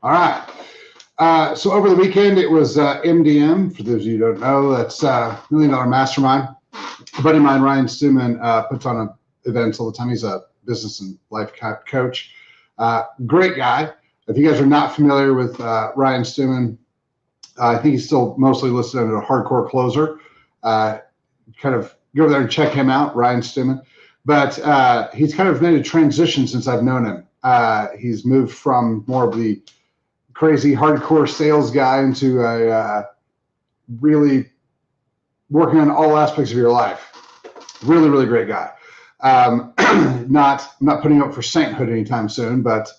All right. So over the weekend, it was MDM. For those of you who don't know, that's $1 Million Mastermind. A buddy of mine, Ryan Stuman, puts on events all the time. He's a business and life coach. Great guy. If you guys are not familiar with Ryan Stuman, I think he's still mostly listed under a hardcore closer. Kind of go over there and check him out, Ryan Stuman. But he's kind of made a transition since I've known him. He's moved from more of the crazy hardcore sales guy into a really working on all aspects of your life. Really, really great guy. Not putting up for sainthood anytime soon, but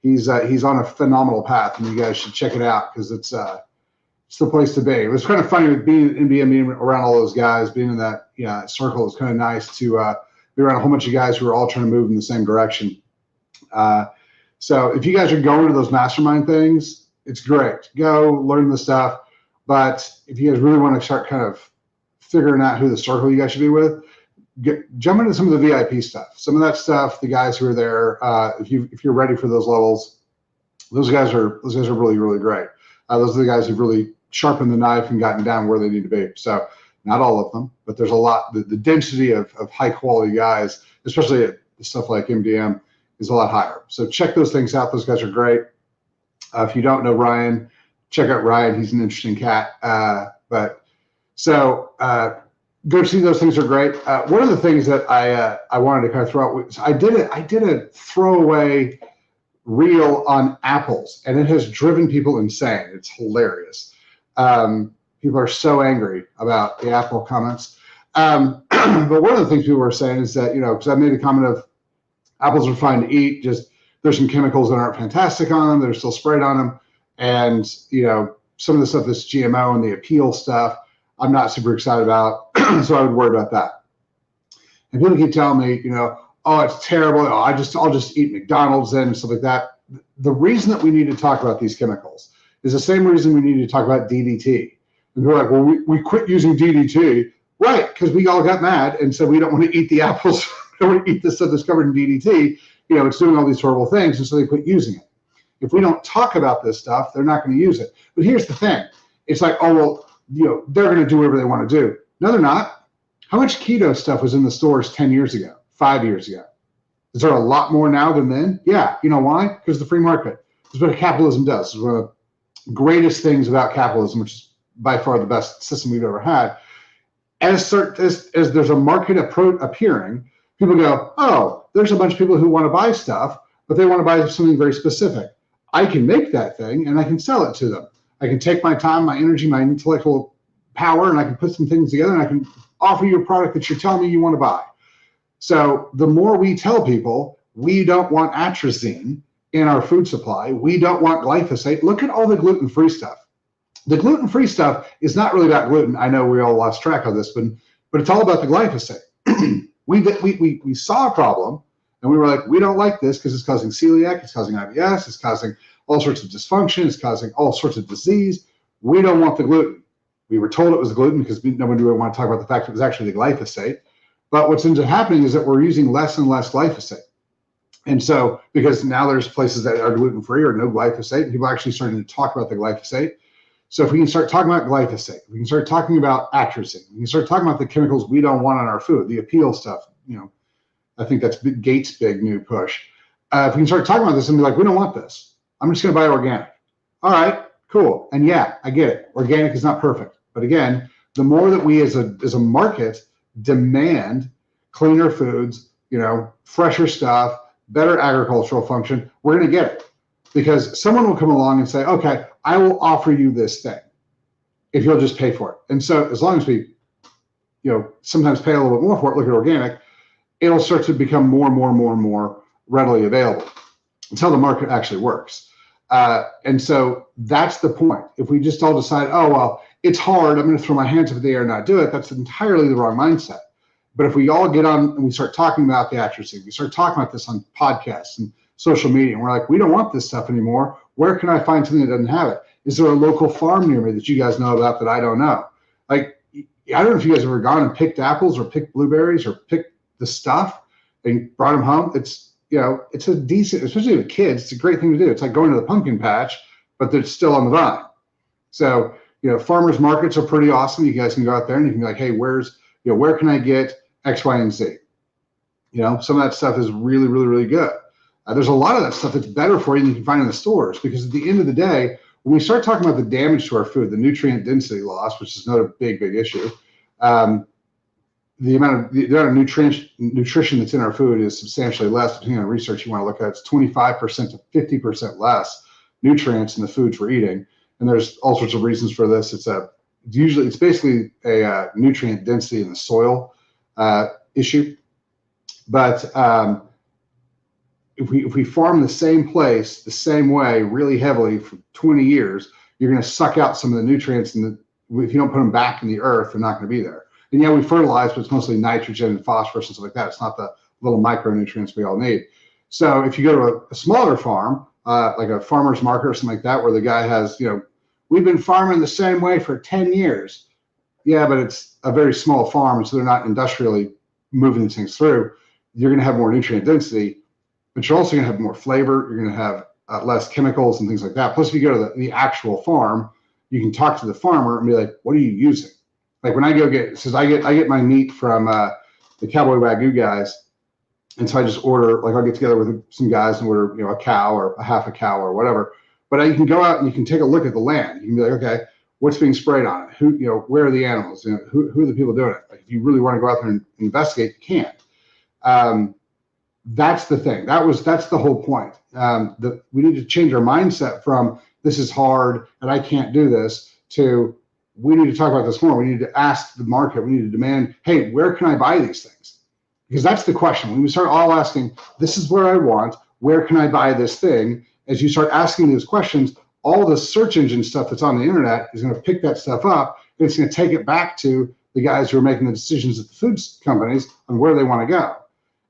he's on a phenomenal path, and you guys should check it out because it's the place to be. It was kind of funny with being in MDM, being around all those guys, being in that circle. It was kind of nice to be around a whole bunch of guys who are all trying to move in the same direction. So if you guys are going to those mastermind things, it's great. Go learn the stuff. But if you guys really want to start kind of figuring out who the circle you guys should be with, jump into some of the VIP stuff. Some of that stuff, the guys who are there, if you're ready for those levels, those guys are really, really great. Those are the guys who've really sharpened the knife and gotten down where they need to be. So not all of them, but there's a lot. The density of high quality guys, especially at stuff like MDM, is a lot higher. So check those things out. Those guys are great. If you don't know Ryan, check out Ryan. He's an interesting cat. Go see those things are great. One of the things that I wanted to kind of throw out was I did a throwaway reel on apples, and it has driven people insane. It's hilarious. People are so angry about the Apple comments. But one of the things people were saying is that, because I made a comment of apples are fine to eat, just there's some chemicals that aren't fantastic on them, that are still sprayed on them. And, some of the stuff that's GMO and the appeal stuff, I'm not super excited about. So I would worry about that. And people keep telling me, oh, it's terrible. Oh, I'll just eat McDonald's and stuff like that. The reason that we need to talk about these chemicals is the same reason we need to talk about DDT. And people are like, well, we quit using DDT. Right, because we all got mad and said we don't want to eat the apples. We don't want to eat the stuff that's covered in DDT. It's doing all these horrible things, and so they quit using it. If we don't talk about this stuff, they're not going to use it. But here's the thing. It's like, oh, well, they're going to do whatever they want to do. No, they're not. How much keto stuff was in the stores 10 years ago, 5 years ago? Is there a lot more now than then? Yeah. You know why? Because the free market. This is what capitalism does. This is one of the greatest things about capitalism, which is by far the best system we've ever had. As there's a market appearing, people go, oh, there's a bunch of people who want to buy stuff, but they want to buy something very specific. I can make that thing, and I can sell it to them. I can take my time, my energy, my intellectual power, and I can put some things together, and I can offer you a product that you're telling me you want to buy. So the more we tell people we don't want atrazine in our food supply, we don't want glyphosate, look at all the gluten-free stuff. The gluten-free stuff is not really about gluten. I know we all lost track of this, but it's all about the glyphosate. We saw a problem, and we were like, we don't like this because it's causing celiac, it's causing IBS, it's causing all sorts of dysfunction, it's causing all sorts of disease. We don't want the gluten. We were told it was the gluten because nobody would want to talk about the fact it was actually the glyphosate. But what's ends up happening is that we're using less and less glyphosate. And so, because now there's places that are gluten-free or no glyphosate, and people are actually starting to talk about the glyphosate. So if we can start talking about glyphosate, we can start talking about atrazine, we can start talking about the chemicals we don't want on our food, the appeal stuff. I think that's Gates' big new push. If we can start talking about this and be like, we don't want this. I'm just going to buy organic. All right, cool. And yeah, I get it. Organic is not perfect. But again, the more that we as a market demand cleaner foods, fresher stuff, better agricultural function, we're going to get it. Because someone will come along and say, okay, I will offer you this thing if you'll just pay for it. And so as long as we, sometimes pay a little bit more for it, look at organic, it'll start to become more and more readily available. It's how the market actually works. And so that's the point. If we just all decide, oh, well, it's hard, I'm going to throw my hands up in the air and not do it, that's entirely the wrong mindset. But if we all get on and we start talking about the atrazine, we start talking about this on podcasts and social media, and we're like, we don't want this stuff anymore. Where can I find something that doesn't have it? Is there a local farm near me that you guys know about that I don't know? Like, I don't know if you guys have ever gone and picked apples or picked blueberries or picked the stuff and brought them home. It's it's a decent, especially with kids, it's a great thing to do. It's like going to the pumpkin patch, but they're still on the vine. So, farmers markets are pretty awesome. You guys can go out there and you can be like, hey, where can I get X, Y, and Z? Some of that stuff is really, really, really good. There's a lot of that stuff that's better for you than you can find in the stores, because at the end of the day, when we start talking about the damage to our food, the nutrient density loss, which is another big, big issue, the amount of nutrition that's in our food is substantially less. Depending on research you want to look at, it's 25% to 50% less nutrients in the foods we're eating. And there's all sorts of reasons for this. It's basically a nutrient density in the soil issue. But if we farm the same place the same way really heavily for 20 years, you're going to suck out some of the nutrients, and if you don't put them back in the earth, they're not going to be there. And yeah, we fertilize, but it's mostly nitrogen and phosphorus and stuff like that. It's not the little micronutrients we all need. So if you go to a smaller farm, like a farmer's market or something like that, where the guy has, we've been farming the same way for 10 years. Yeah, but it's a very small farm, so they're not industrially moving these things through. You're going to have more nutrient density, but you're also going to have more flavor. You're going to have less chemicals and things like that. Plus, if you go to the actual farm, you can talk to the farmer and be like, what are you using? Like when I go I get my meat from the Cowboy Wagyu guys. And so I just order, like I'll get together with some guys and order, a cow or a half a cow or whatever. But you can go out and you can take a look at the land. You can be like, okay, what's being sprayed on it? Who, where are the animals? Who are the people doing it? Like if you really want to go out there and investigate, you can. That's the thing. That's the whole point. We need to change our mindset from this is hard and I can't do this to we need to talk about this more. We need to ask the market. We need to demand, hey, where can I buy these things? Because that's the question. When we start all asking, this is where I want, where can I buy this thing? As you start asking those questions, all the search engine stuff that's on the internet is going to pick that stuff up, and it's going to take it back to the guys who are making the decisions at the food companies on where they want to go.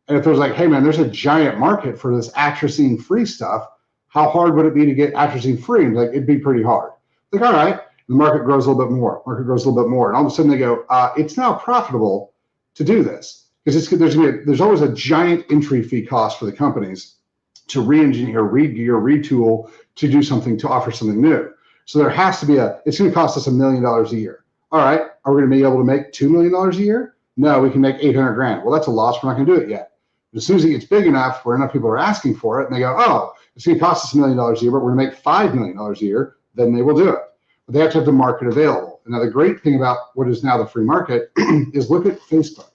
And if there's like, hey man, there's a giant market for this atrazine-free stuff, how hard would it be to get atrazine-free? And it'd be pretty hard. Like, all right, the market grows a little bit more. And all of a sudden they go, it's now profitable to do this. Because there's always a giant entry fee cost for the companies to re-engineer, re-gear, retool to do something, to offer something new. So there has to be it's going to cost us $1 million a year. All right, are we going to be able to make $2 million a year? No, we can make 800 grand. Well, that's a loss. We're not going to do it yet. But as soon as it gets big enough where enough people are asking for it, and they go, oh, it's going to cost us $1 million a year, but we're going to make $5 million a year, then they will do it. But they have to have the market available. And now the great thing about what is now the free market is look at Facebook.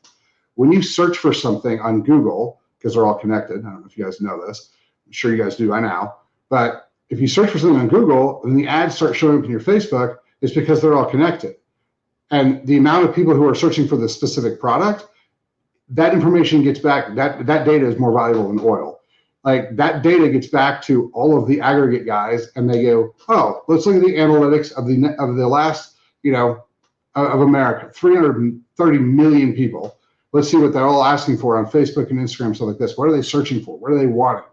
When you search for something on Google, because they're all connected, I don't know if you guys know this, I'm sure you guys do by now, but if you search for something on Google and the ads start showing up in your Facebook, it's because they're all connected. And the amount of people who are searching for the specific product, that information gets back, that data is more valuable than oil. Like that data gets back to all of the aggregate guys, and they go, oh, let's look at the analytics of the last, of America, 330 million people. Let's see what they're all asking for on Facebook and Instagram, stuff like this. What are they searching for? What are they wanting?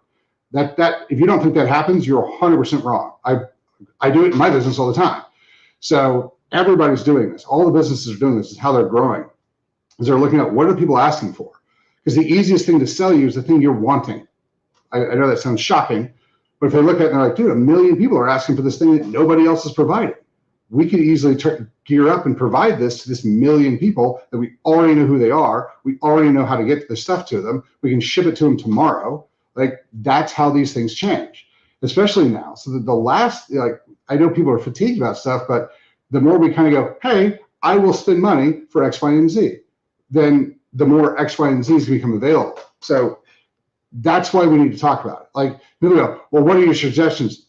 That if you don't think that happens, you're 100% wrong. I do it in my business all the time. So everybody's doing this. All the businesses are doing this. Is how they're growing. Is they're looking at what are people asking for? Because the easiest thing to sell you is the thing you're wanting. I know that sounds shocking, but if they look at it and they're like, dude, 1 million people are asking for this thing that nobody else is providing. We could easily gear up and provide this to this 1 million people that we already know who they are. We already know how to get the stuff to them. We can ship it to them tomorrow. Like that's how these things change, especially now. So that the last, I know people are fatigued about stuff, but the more we kind of go, hey, I will spend money for X, Y, and Z, then the more X, Y, and Z's become available. So that's why we need to talk about it. Like people go, well, what are your suggestions?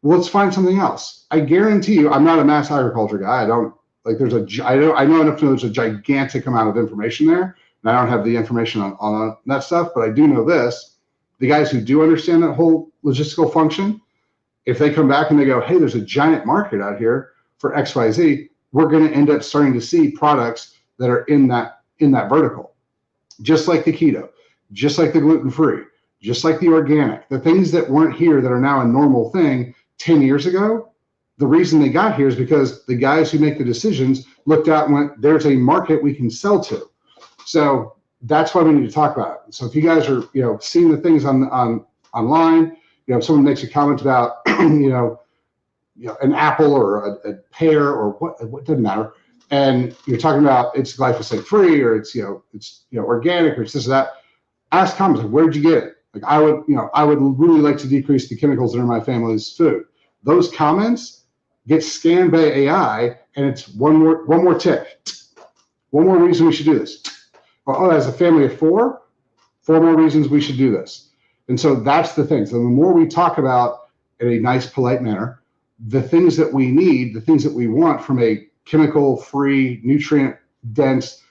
Well, let's find something else. I guarantee you, I'm not a mass agriculture guy. I know enough to know there's a gigantic amount of information there, and I don't have the information on that stuff, but I do know this. The guys who do understand that whole logistical function, if they come back and they go, hey, there's a giant market out here for XYZ, we're going to end up starting to see products that are in that vertical. Just like the keto, just like the gluten-free, just like the organic, the things that weren't here that are now a normal thing 10 years ago, the reason they got here is because the guys who make the decisions looked out and went, there's a market we can sell to. So that's why we need to talk about it. So if you guys are, seeing the things on online, if someone makes a comment about, an apple or a pear or what doesn't matter, and you're talking about it's glyphosate free or it's organic or it's this or that, ask comments like, where did you get it? Like I would really like to decrease the chemicals that are in my family's food. Those comments get scanned by AI, and it's one more tick, one more reason we should do this. Oh, as a family of four more reasons we should do this. And so that's the thing. So the more we talk about in a nice, polite manner, the things that we need, the things that we want from a chemical-free, nutrient-dense,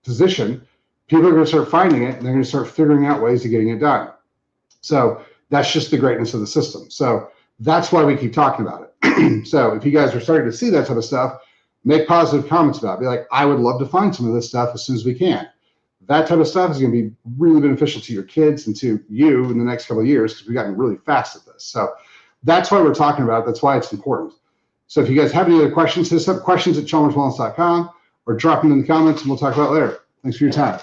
position, people are going to start finding it, and they're going to start figuring out ways of getting it done. So that's just the greatness of the system. So that's why we keep talking about it. So if you guys are starting to see that type of stuff, make positive comments about it. Be like, I would love to find some of this stuff as soon as we can. That type of stuff is going to be really beneficial to your kids and to you in the next couple of years, because we've gotten really fast at this. So that's why we're talking about it. That's why it's important. So if you guys have any other questions, hit us up, questions@chalmerswellness.com, or drop them in the comments and we'll talk about it later. Thanks for your time.